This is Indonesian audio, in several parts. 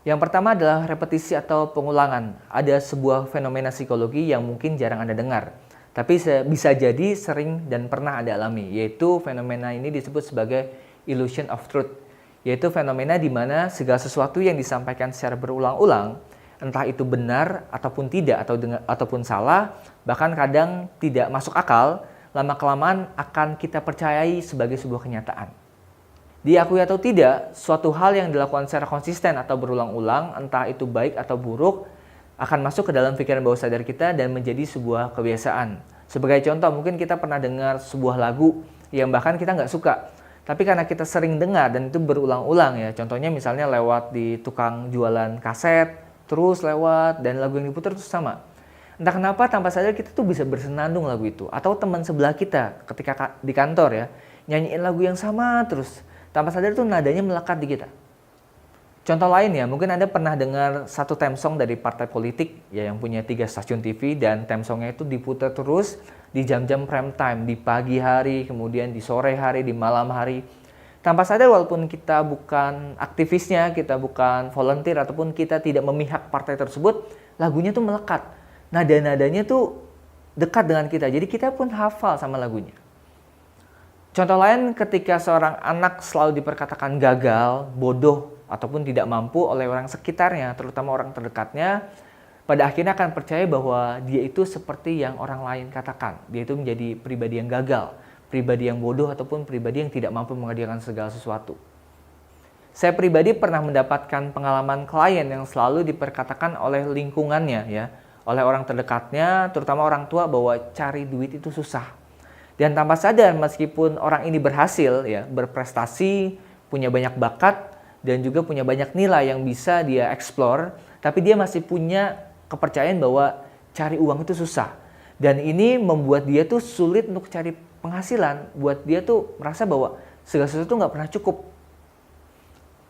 Yang pertama adalah repetisi atau pengulangan. Ada sebuah fenomena psikologi yang mungkin jarang Anda dengar, tapi bisa jadi sering dan pernah Anda alami, yaitu fenomena ini disebut sebagai illusion of truth, yaitu fenomena di mana segala sesuatu yang disampaikan secara berulang-ulang, entah itu benar ataupun tidak, ataupun salah, bahkan kadang tidak masuk akal, lama-kelamaan akan kita percayai sebagai sebuah kenyataan. Diakui atau tidak, suatu hal yang dilakukan secara konsisten atau berulang-ulang, entah itu baik atau buruk, akan masuk ke dalam pikiran bawah sadar kita dan menjadi sebuah kebiasaan. Sebagai contoh, mungkin kita pernah dengar sebuah lagu yang bahkan kita nggak suka, tapi karena kita sering dengar dan itu berulang-ulang ya. Contohnya misalnya lewat di tukang jualan kaset, terus lewat dan lagu yang diputar terus sama. Entah kenapa tanpa sadar kita tuh bisa bersenandung lagu itu. Atau teman sebelah kita ketika di kantor ya, nyanyiin lagu yang sama terus. Tanpa sadar tuh nadanya melekat di kita. Contoh lain ya, mungkin Anda pernah dengar satu theme song dari partai politik ya yang punya 3 stasiun TV dan theme songnya itu diputar terus di jam-jam prime time, di pagi hari, kemudian di sore hari, di malam hari. Tanpa sadar walaupun kita bukan aktivisnya, kita bukan volunteer ataupun kita tidak memihak partai tersebut, lagunya tuh melekat. Nada-nadanya tuh dekat dengan kita, jadi kita pun hafal sama lagunya. Contoh lain ketika seorang anak selalu diperkatakan gagal, bodoh, ataupun tidak mampu oleh orang sekitarnya, terutama orang terdekatnya, pada akhirnya akan percaya bahwa dia itu seperti yang orang lain katakan. Dia itu menjadi pribadi yang gagal, pribadi yang bodoh, ataupun pribadi yang tidak mampu mengerjakan segala sesuatu. Saya pribadi pernah mendapatkan pengalaman klien yang selalu diperkatakan oleh lingkungannya, ya, oleh orang terdekatnya, terutama orang tua, bahwa cari duit itu susah. Dan tanpa sadar meskipun orang ini berhasil ya, berprestasi, punya banyak bakat dan juga punya banyak nilai yang bisa dia explore, tapi dia masih punya kepercayaan bahwa cari uang itu susah. Dan ini membuat dia tuh sulit untuk cari penghasilan, buat dia tuh merasa bahwa segala sesuatu nggak pernah cukup.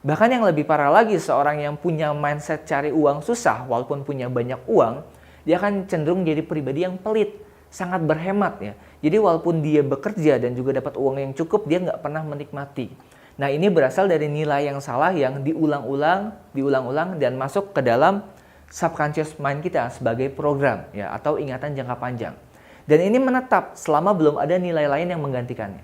Bahkan yang lebih parah lagi, seorang yang punya mindset cari uang susah walaupun punya banyak uang, dia akan cenderung jadi pribadi yang pelit, sangat berhemat ya. Jadi walaupun dia bekerja dan juga dapat uang yang cukup, dia nggak pernah menikmati. Nah ini berasal dari nilai yang salah yang diulang-ulang dan masuk ke dalam subconscious mind kita sebagai program ya, atau ingatan jangka panjang. Dan ini menetap selama belum ada nilai lain yang menggantikannya.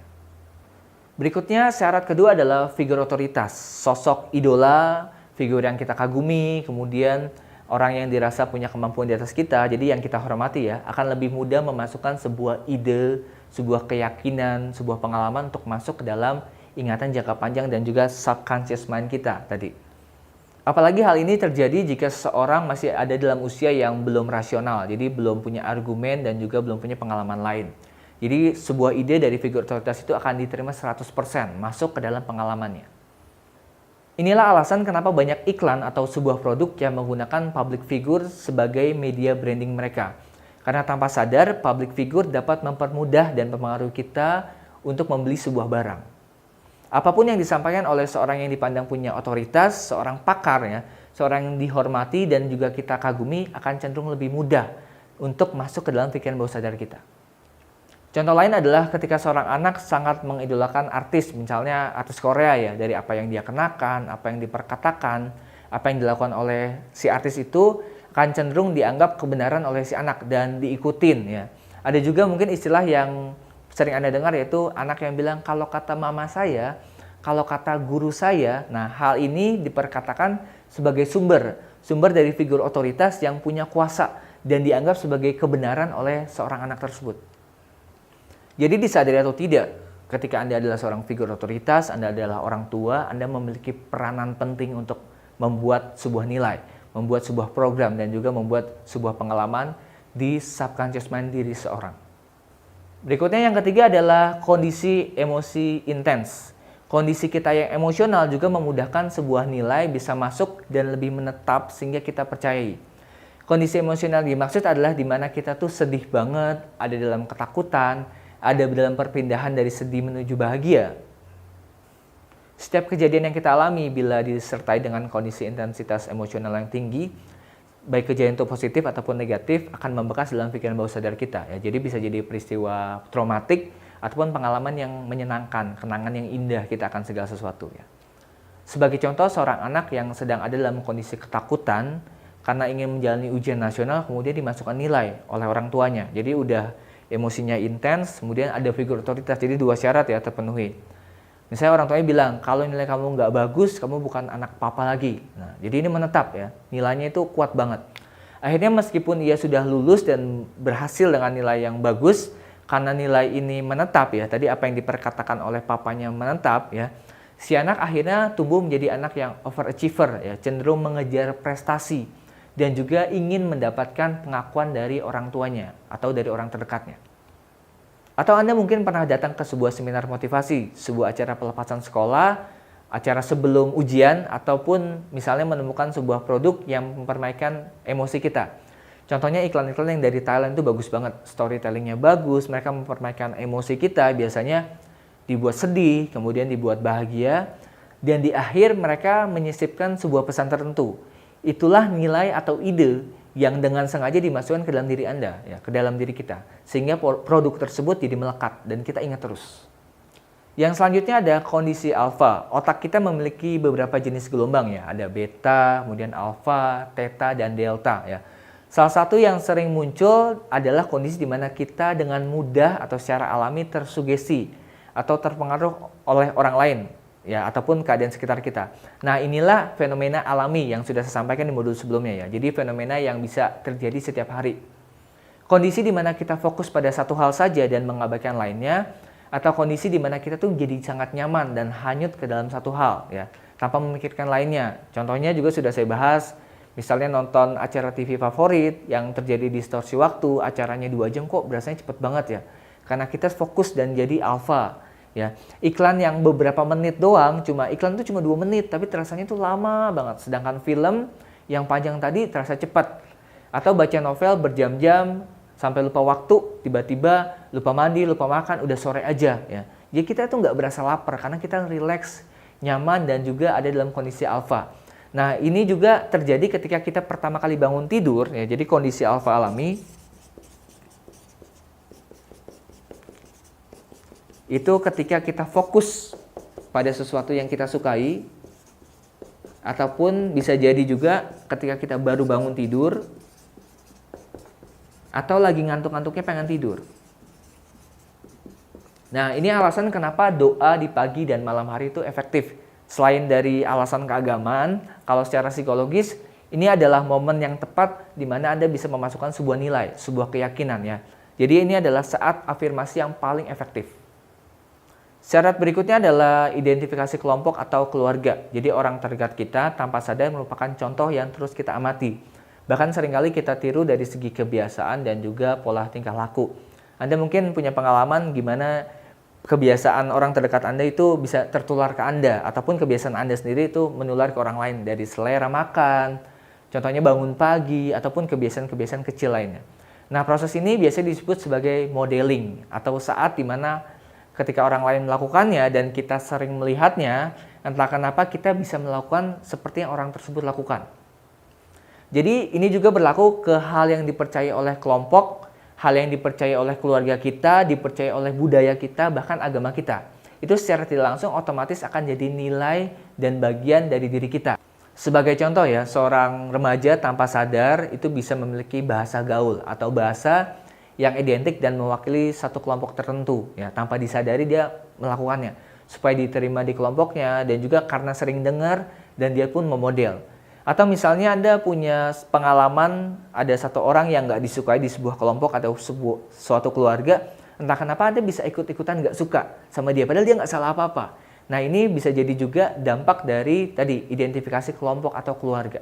Berikutnya syarat kedua adalah figur otoritas, sosok idola, figur yang kita kagumi, kemudian orang yang dirasa punya kemampuan di atas kita, jadi yang kita hormati ya, akan lebih mudah memasukkan sebuah ide, sebuah keyakinan, sebuah pengalaman untuk masuk ke dalam ingatan jangka panjang dan juga subconscious mind kita tadi. Apalagi hal ini terjadi jika seseorang masih ada dalam usia yang belum rasional, jadi belum punya argumen dan juga belum punya pengalaman lain. Jadi sebuah ide dari figur otoritas itu akan diterima 100% masuk ke dalam pengalamannya. Inilah alasan kenapa banyak iklan atau sebuah produk yang menggunakan public figure sebagai media branding mereka. Karena tanpa sadar, public figure dapat mempermudah dan mempengaruhi kita untuk membeli sebuah barang. Apapun yang disampaikan oleh seorang yang dipandang punya otoritas, seorang pakar ya, seorang yang dihormati dan juga kita kagumi akan cenderung lebih mudah untuk masuk ke dalam pikiran bawah sadar kita. Contoh lain adalah ketika seorang anak sangat mengidolakan artis, misalnya artis Korea ya, dari apa yang dia kenakan, apa yang diperkatakan, apa yang dilakukan oleh si artis itu akan cenderung dianggap kebenaran oleh si anak dan diikutin ya. Ada juga mungkin istilah yang sering Anda dengar yaitu anak yang bilang kalau kata mama saya, kalau kata guru saya. Nah, hal ini diperkatakan sebagai sumber dari figur otoritas yang punya kuasa dan dianggap sebagai kebenaran oleh seorang anak tersebut. Jadi disadari atau tidak, ketika Anda adalah seorang figur otoritas, Anda adalah orang tua, Anda memiliki peranan penting untuk membuat sebuah nilai, membuat sebuah program, dan juga membuat sebuah pengalaman di subconscious mind diri seorang. Berikutnya yang ketiga adalah kondisi emosi intens. Kondisi kita yang emosional juga memudahkan sebuah nilai bisa masuk dan lebih menetap sehingga kita percayai. Kondisi emosional dimaksud adalah di mana kita tuh sedih banget, ada dalam ketakutan, ada dalam perpindahan dari sedih menuju bahagia. Setiap kejadian yang kita alami bila disertai dengan kondisi intensitas emosional yang tinggi, baik kejadian itu positif ataupun negatif, akan membekas dalam pikiran bawah sadar kita. Ya, jadi bisa jadi peristiwa traumatik ataupun pengalaman yang menyenangkan, kenangan yang indah kita akan segala sesuatu. Ya. Sebagai contoh, seorang anak yang sedang ada dalam kondisi ketakutan karena ingin menjalani ujian nasional, kemudian dimasukkan nilai oleh orang tuanya. Jadi udah emosinya intens, kemudian ada figur otoritas. Jadi dua syarat ya terpenuhi. Misalnya orang tuanya bilang, kalau nilai kamu nggak bagus, kamu bukan anak papa lagi. Nah, jadi ini menetap ya, nilainya itu kuat banget. Akhirnya meskipun ia sudah lulus dan berhasil dengan nilai yang bagus, karena nilai ini menetap ya, tadi apa yang diperkatakan oleh papanya menetap ya, si anak akhirnya tumbuh menjadi anak yang overachiever ya, cenderung mengejar prestasi dan juga ingin mendapatkan pengakuan dari orang tuanya atau dari orang terdekatnya. Atau Anda mungkin pernah datang ke sebuah seminar motivasi, sebuah acara pelepasan sekolah, acara sebelum ujian, ataupun misalnya menemukan sebuah produk yang mempermainkan emosi kita. Contohnya iklan-iklan yang dari Thailand itu bagus banget, storytellingnya bagus, mereka mempermainkan emosi kita, biasanya dibuat sedih, kemudian dibuat bahagia, dan di akhir mereka menyisipkan sebuah pesan tertentu. Itulah nilai atau ide yang dengan sengaja dimasukkan ke dalam diri Anda, ya, ke dalam diri kita. Sehingga produk tersebut jadi melekat dan kita ingat terus. Yang selanjutnya ada kondisi alfa. Otak kita memiliki beberapa jenis gelombang ya. Ada beta, kemudian alfa, theta, dan delta ya. Salah satu yang sering muncul adalah kondisi di mana kita dengan mudah atau secara alami tersugesti atau terpengaruh oleh orang lain ya, ataupun keadaan sekitar kita. Nah, inilah fenomena alami yang sudah saya sampaikan di modul sebelumnya ya. Jadi fenomena yang bisa terjadi setiap hari. Kondisi di mana kita fokus pada satu hal saja dan mengabaikan lainnya, atau kondisi di mana kita tuh jadi sangat nyaman dan hanyut ke dalam satu hal ya, tanpa memikirkan lainnya. Contohnya juga sudah saya bahas, misalnya nonton acara TV favorit yang terjadi distorsi waktu, acaranya 2 jam kok berasanya cepet banget ya. Karena kita fokus dan jadi alfa. Ya, iklan yang beberapa menit doang, iklan itu cuma 2 menit, tapi terasanya itu lama banget. Sedangkan film yang panjang tadi terasa cepat. Atau baca novel berjam-jam sampai lupa waktu, tiba-tiba lupa mandi, lupa makan, udah sore aja. Ya, jadi kita itu nggak berasa lapar karena kita relax, nyaman, dan juga ada dalam kondisi alfa. Nah, ini juga terjadi ketika kita pertama kali bangun tidur. Ya, jadi kondisi alfa alami itu ketika kita fokus pada sesuatu yang kita sukai, ataupun bisa jadi juga ketika kita baru bangun tidur, atau lagi ngantuk-ngantuknya pengen tidur. Nah, ini alasan kenapa doa di pagi dan malam hari itu efektif. Selain dari alasan keagamaan, kalau secara psikologis, ini adalah momen yang tepat di mana Anda bisa memasukkan sebuah nilai, sebuah keyakinan ya. Jadi ini adalah saat afirmasi yang paling efektif. Syarat berikutnya adalah identifikasi kelompok atau keluarga. Jadi orang terdekat kita tanpa sadar merupakan contoh yang terus kita amati. Bahkan seringkali kita tiru dari segi kebiasaan dan juga pola tingkah laku. Anda mungkin punya pengalaman gimana kebiasaan orang terdekat Anda itu bisa tertular ke Anda, ataupun kebiasaan Anda sendiri itu menular ke orang lain dari selera makan, contohnya bangun pagi, ataupun kebiasaan-kebiasaan kecil lainnya. Nah, proses ini biasanya disebut sebagai modeling, atau saat dimana ketika orang lain melakukannya dan kita sering melihatnya, entah kenapa kita bisa melakukan seperti yang orang tersebut lakukan. Jadi ini juga berlaku ke hal yang dipercaya oleh kelompok, hal yang dipercaya oleh keluarga kita, dipercaya oleh budaya kita, bahkan agama kita. Itu secara tidak langsung otomatis akan jadi nilai dan bagian dari diri kita. Sebagai contoh ya, seorang remaja tanpa sadar itu bisa memiliki bahasa gaul atau bahasa yang identik dan mewakili satu kelompok tertentu ya, tanpa disadari dia melakukannya supaya diterima di kelompoknya, dan juga karena sering dengar dan dia pun memodel. Atau misalnya Anda punya pengalaman ada satu orang yang nggak disukai di sebuah kelompok atau suatu keluarga, entah kenapa Anda bisa ikut-ikutan nggak suka sama dia padahal dia nggak salah apa-apa. Nah, ini bisa jadi juga dampak dari tadi identifikasi kelompok atau keluarga.